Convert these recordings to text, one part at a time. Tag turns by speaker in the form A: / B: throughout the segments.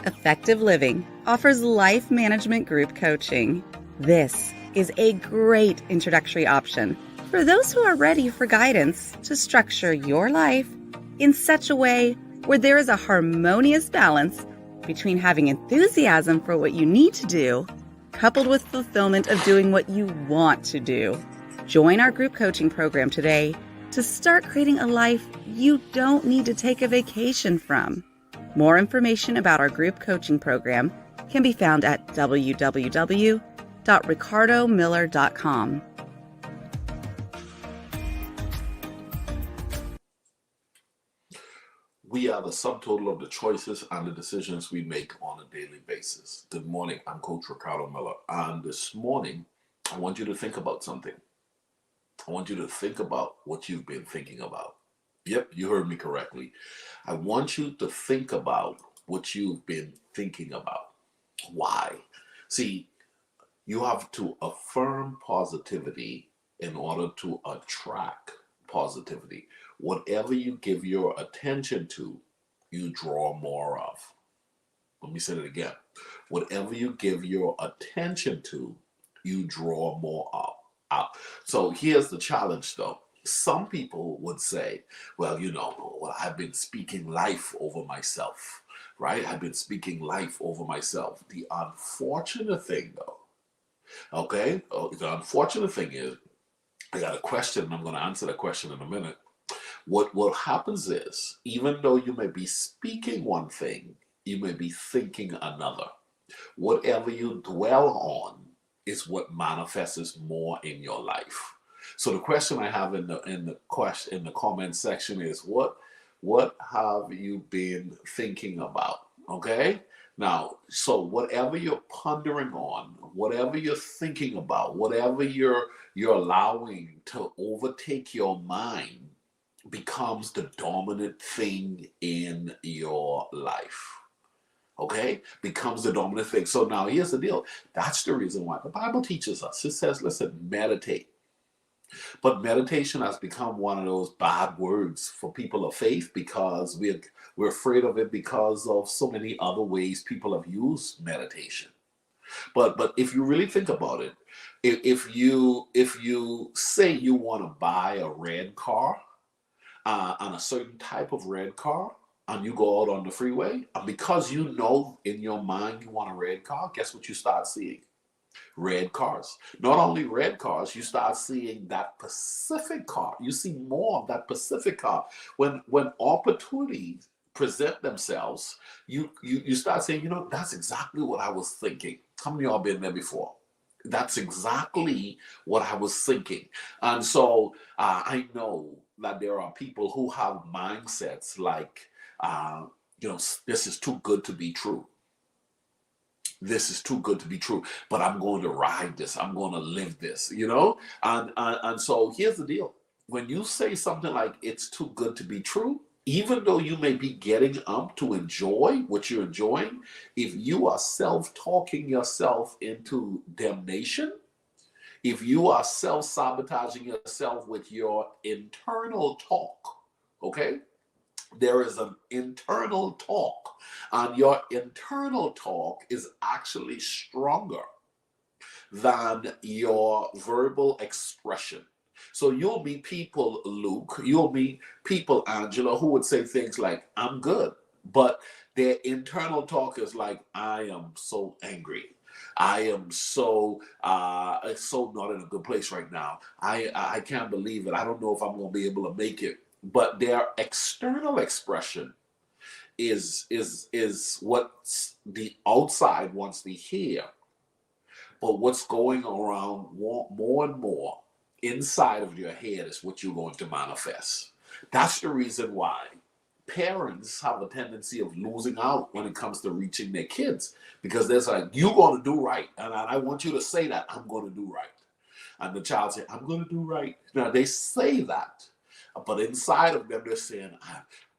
A: Effective Living offers life management group coaching. This is a great introductory option for those who are ready for guidance to structure your life in such a way where there is a harmonious balance between having enthusiasm for what you need to do, coupled with fulfillment of doing what you want to do. Join our group coaching program today to start creating a life you don't need to take a vacation from. More information about our group coaching program can be found at www.ricardomiller.com.
B: We are the subtotal of the choices and the decisions we make on a daily basis. Good morning, I'm Coach Ricardo Miller. And this morning, I want you to think about something. I want you to think about what you've been thinking about. Yep, you heard me correctly. I want you to think about what you've been thinking about. Why? See, you have to affirm positivity in order to attract positivity. Whatever you give your attention to, you draw more of. Let me say it again. Whatever you give your attention to, you draw more of. So here's the challenge though. Some people would say, well, I've been speaking life over myself, right? I've been speaking life over myself. The unfortunate thing though, the unfortunate thing is, I got a question and I'm going to answer that question in a minute. What happens is, even though you may be speaking one thing, you may be thinking another. Whatever you dwell on is what manifests more in your life. So the question I have in the comment section is, what have you been thinking about? Okay? Now, so whatever you're pondering on, whatever you're thinking about, whatever you're allowing to overtake your mind becomes the dominant thing in your life. Okay? Becomes the dominant thing. So now here's the deal. That's the reason why the Bible teaches us. It says, listen, meditate. But meditation has become one of those bad words for people of faith because we're afraid of it because of so many other ways people have used meditation. But if you really think about it, if you say you want to buy a red car, and a certain type of red car, and you go out on the freeway, and because you know in your mind you want a red car, guess what you start seeing? Red cars. Not only red cars, you start seeing that Pacific car. You see more of that Pacific car. When opportunities present themselves, you start saying, that's exactly what I was thinking. How many of y'all been there before? That's exactly what I was thinking. And so I know that there are people who have mindsets like, this is too good to be true. This is too good to be true, but I'm going to ride this. I'm going to live this, And so here's the deal. When you say something like it's too good to be true, even though you may be getting up to enjoy what you're enjoying, if you are self-talking yourself into damnation, if you are self-sabotaging yourself with your internal talk, okay? There is an internal talk, and your internal talk is actually stronger than your verbal expression. So you'll meet people, Luke, you'll meet people, Angela, who would say things like, I'm good. But their internal talk is like, I am so angry. I am so not in a good place right now. I can't believe it. I don't know if I'm going to be able to make it. But their external expression is what the outside wants to hear. But what's going around more and more inside of your head is what you're going to manifest. That's the reason why parents have a tendency of losing out when it comes to reaching their kids, because they're like, you're going to do right. And I want you to say that, I'm going to do right. And the child says, I'm going to do right. Now, they say that, but inside of them, they're saying,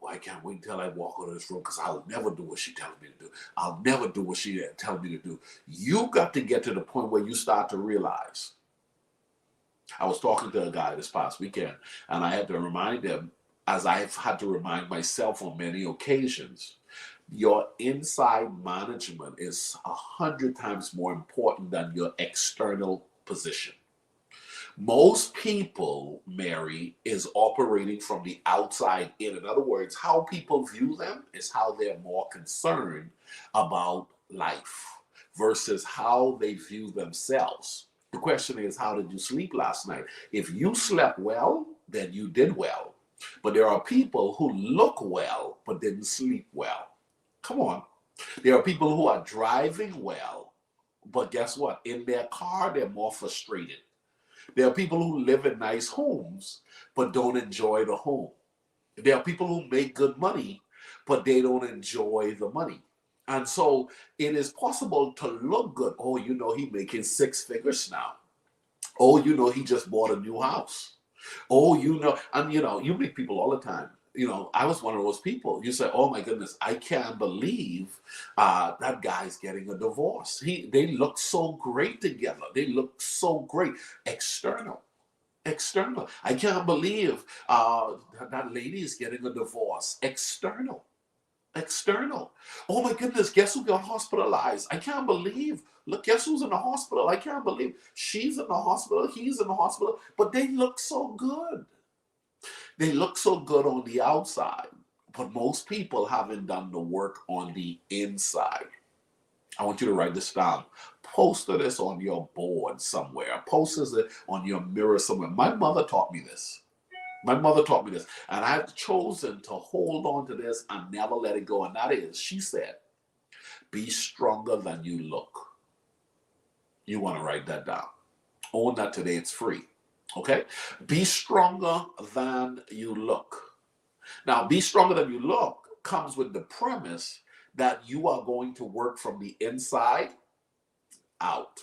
B: I can't wait until I walk out of this room because I'll never do what she tells me to do. I'll never do what she tells me to do. You got to get to the point where you start to realize. I was talking to a guy this past weekend, and I had to remind him, as I've had to remind myself on many occasions, Your inside management is 100 times more important than your external position. Most people, Mary, is operating from the outside in. In other words, how people view them is how they're more concerned about life versus how they view themselves. The question is, how did you sleep last night? If you slept well, then you did well. But there are people who look well but didn't sleep well. Come on. There are people who are driving well, but guess what? In their car, they're more frustrated. There are people who live in nice homes but don't enjoy the home. There are people who make good money but they don't enjoy the money. And so it is possible to look good. Oh, you know, he making six figures now. Oh, you know, he just bought a new house. Oh, you know, and you know, you meet people all the time. You know, I was one of those people. You say, "Oh my goodness, I can't believe that guy's getting a divorce." They look so great together. They look so great. External, external. I can't believe that lady is getting a divorce. External, external. Oh my goodness, guess who got hospitalized? I can't believe. Look, guess who's in the hospital? I can't believe she's in the hospital. He's in the hospital, but they look so good. They look so good on the outside, but most people haven't done the work on the inside. I want you to write this down. Poster this on your board somewhere. Poster it on your mirror somewhere. My mother taught me this. My mother taught me this. And I've chosen to hold on to this and never let it go. And that is, she said, be stronger than you look. You want to write that down. Own that today. It's free. Okay? Be stronger than you look. Now, be stronger than you look comes with the premise that you are going to work from the inside out.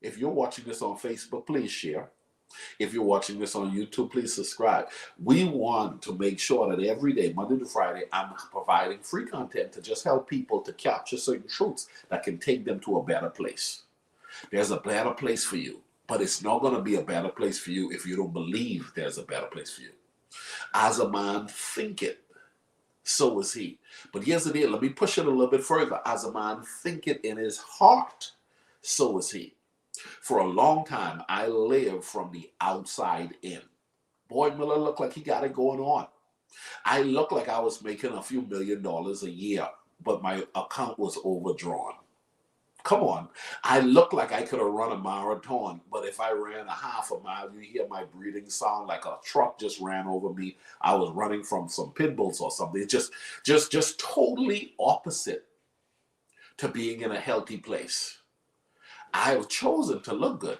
B: If you're watching this on Facebook, please share. If you're watching this on YouTube, please subscribe. We want to make sure that every day, Monday to Friday, I'm providing free content to just help people to capture certain truths that can take them to a better place. There's a better place for you, but it's not going to be a better place for you if you don't believe there's a better place for you. As a man thinketh, so is he. But here's the deal. Let me push it a little bit further. As a man thinketh in his heart, so is he. For a long time, I lived from the outside in. Boy, Miller looked like he got it going on. I looked like I was making a few $1,000,000 a year, but my account was overdrawn. Come on. I looked like I could have run a marathon, but if I ran a half a mile, you hear my breathing sound like a truck just ran over me. I was running from some pit bulls or something. It's just totally opposite to being in a healthy place. I've chosen to look good,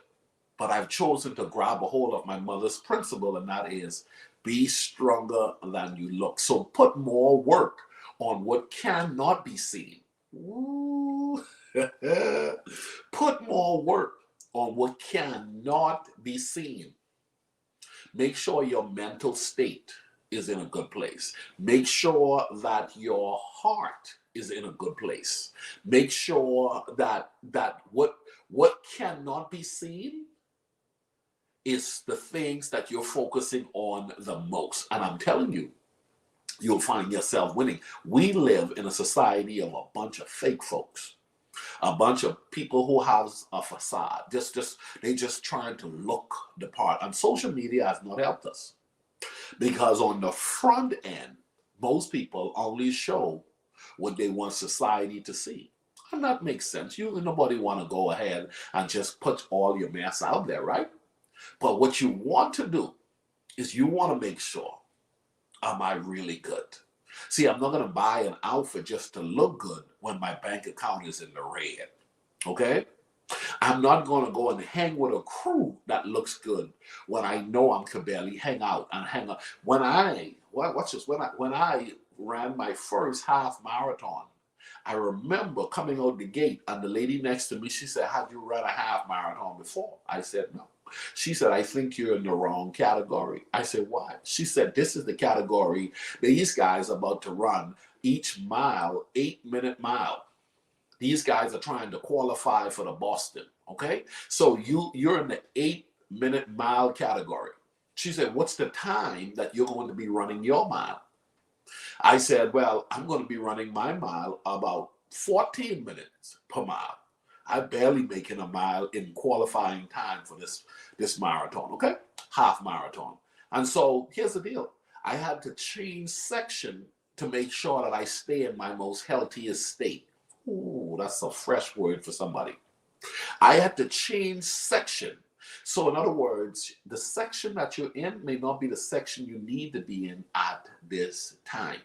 B: but I've chosen to grab a hold of my mother's principle, and that is be stronger than you look. So put more work on what cannot be seen. Ooh. Put more work on what cannot be seen. Make sure your mental state is in a good place. Make sure that your heart is in a good place. Make sure that what cannot be seen is the things that you're focusing on the most. And I'm telling you, you'll find yourself winning. We live in a society of a bunch of fake folks. A bunch of people who have a facade. They just trying to look the part. And social media has not helped us. Because on the front end, most people only show what they want society to see. And that makes sense. Nobody want to go ahead and just put all your mess out there, right? But what you want to do is you want to make sure, am I really good? See, I'm not going to buy an outfit just to look good when my bank account is in the red. Okay? I'm not going to go and hang with a crew that looks good when I know I can barely hang out and hang out. When I ran my first half marathon, I remember coming out the gate and the lady next to me, she said, "Have you run a half marathon before?" I said, "No." She said, "I think you're in the wrong category." I said, "Why?" She said, "This is the category these guys are about to run each mile, 8-minute mile. These guys are trying to qualify for the Boston, okay? So you're in the 8-minute mile category." She said, "What's the time that you're going to be running your mile?" I said, well, I'm going to be running my mile about 14 minutes per mile. I'm barely making a mile in qualifying time for this marathon, okay? Half marathon. And so here's the deal. I had to change section to make sure that I stay in my most healthiest state. Ooh, that's a fresh word for somebody. I had to change section. So, in other words, the section that you're in may not be the section you need to be in at this time.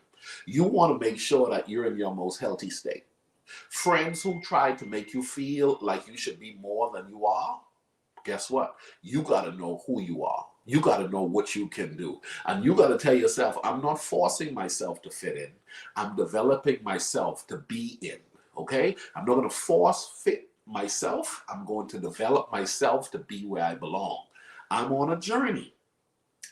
B: You want to make sure that you're in your most healthy state. Friends who try to make you feel like you should be more than you are, guess what? You got to know who you are. You got to know what you can do. And you got to tell yourself, I'm not forcing myself to fit in. I'm developing myself to be in. Okay? I'm not going to force fit myself. I'm going to develop myself to be where I belong. I'm on a journey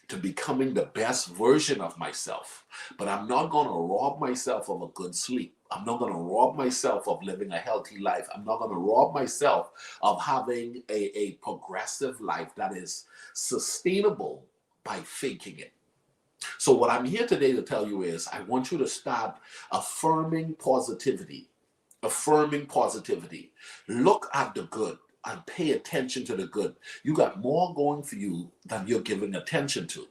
B: to becoming the best version of myself. But I'm not going to rob myself of a good sleep. I'm not going to rob myself of living a healthy life. I'm not going to rob myself of having a progressive life that is sustainable by faking it. So what I'm here today to tell you is I want you to start affirming positivity. Affirming positivity. Look at the good and pay attention to the good. You got more going for you than you're giving attention to.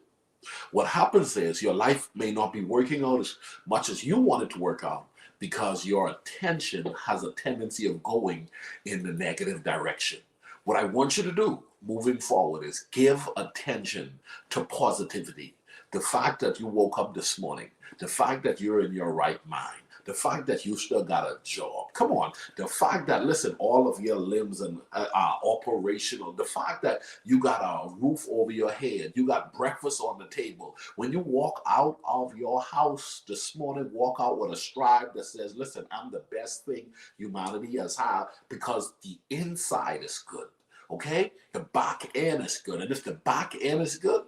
B: What happens is your life may not be working out as much as you want it to work out because your attention has a tendency of going in the negative direction. What I want you to do moving forward is give attention to positivity. The fact that you woke up this morning, the fact that you're in your right mind, the fact that you still got a job. Come on. The fact that, listen, all of your limbs are operational. The fact that you got a roof over your head. You got breakfast on the table. When you walk out of your house this morning, walk out with a stride that says, listen, I'm the best thing humanity has had because the inside is good. Okay? The back end is good. And if the back end is good,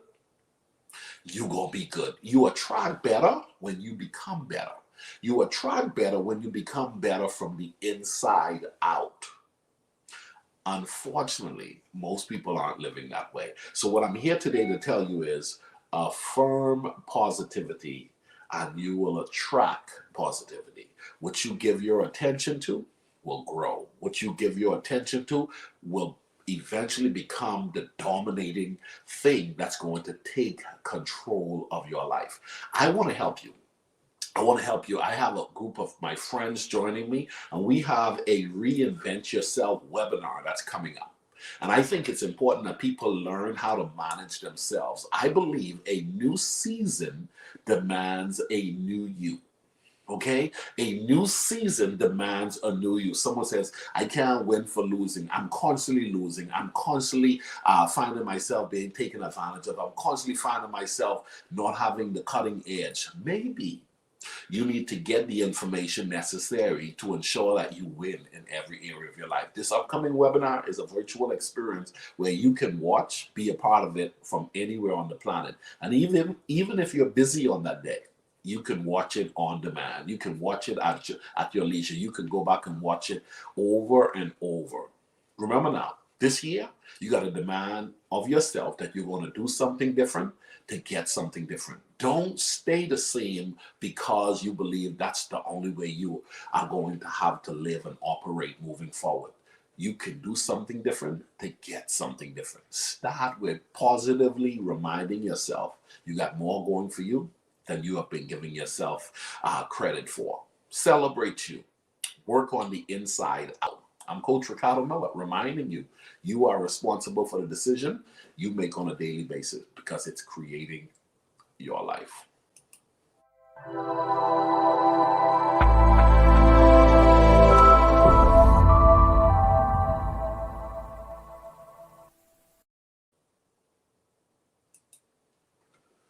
B: you're going to be good. You attract better when you become better. You attract better when you become better from the inside out. Unfortunately, most people aren't living that way. So what I'm here today to tell you is affirm positivity and you will attract positivity. What you give your attention to will grow. What you give your attention to will eventually become the dominating thing that's going to take control of your life. I want to help you. I have a group of my friends joining me, and we have a Reinvent Yourself webinar that's coming up. And I think it's important that people learn how to manage themselves. I believe a new season demands a new you. Okay? A new season demands a new you. Someone says, I can't win for losing. I'm constantly losing. I'm constantly finding myself being taken advantage of. I'm constantly finding myself not having the cutting edge. Maybe you need to get the information necessary to ensure that you win in every area of your life. This upcoming webinar is a virtual experience where you can watch, be a part of it from anywhere on the planet. And even if you're busy on that day, you can watch it on demand. You can watch it at your leisure. You can go back and watch it over and over. Remember now, this year, you got to demand of yourself that you're going to do something different to get something different. Don't stay the same because you believe that's the only way you are going to have to live and operate moving forward. You can do something different to get something different. Start with positively reminding yourself you got more going for you than you have been giving yourself credit for. Celebrate you. Work on the inside out. I'm Coach Ricardo Miller, reminding you, you are responsible for the decision you make on a daily basis because it's creating your life.